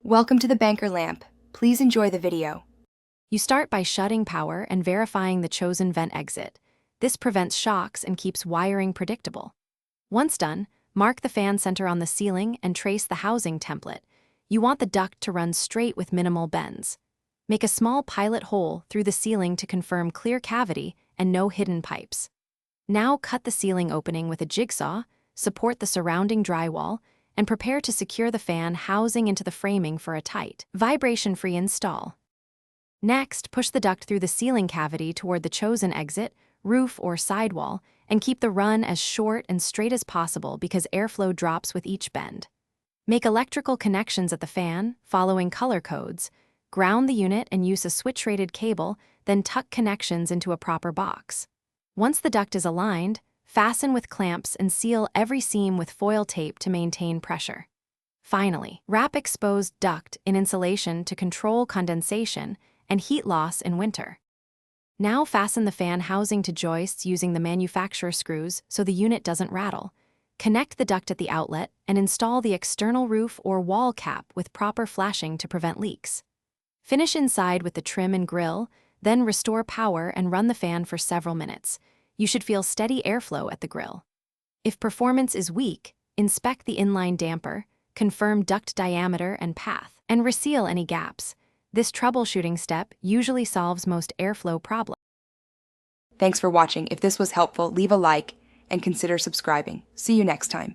Welcome to the banker lamp. Please enjoy the video. You start by shutting power and verifying the chosen vent exit. This prevents shocks and keeps wiring predictable. Once done, mark the fan center on the ceiling and trace the housing template. You want the duct to run straight with minimal bends. Make a small pilot hole through the ceiling to confirm clear cavity and no hidden pipes. Now cut the ceiling opening with a jigsaw, support the surrounding drywall, and prepare to secure the fan housing into the framing for a tight, vibration-free install. Next, push the duct through the ceiling cavity toward the chosen exit, roof or sidewall, and keep the run as short and straight as possible because airflow drops with each bend. Make electrical connections at the fan, following color codes, ground the unit and use a switch-rated cable, then tuck connections into a proper box. Once the duct is aligned, fasten with clamps and seal every seam with foil tape to maintain pressure. Finally, wrap exposed duct in insulation to control condensation and heat loss in winter. Now fasten the fan housing to joists using the manufacturer screws so the unit doesn't rattle. Connect the duct at the outlet and install the external roof or wall cap with proper flashing to prevent leaks. Finish inside with the trim and grill, then restore power and run the fan for several minutes. You should feel steady airflow at the grill. If performance is weak, inspect the inline damper, confirm duct diameter and path, and reseal any gaps. This troubleshooting step usually solves most airflow problems. Thanks for watching. If this was helpful, leave a like and consider subscribing. See you next time.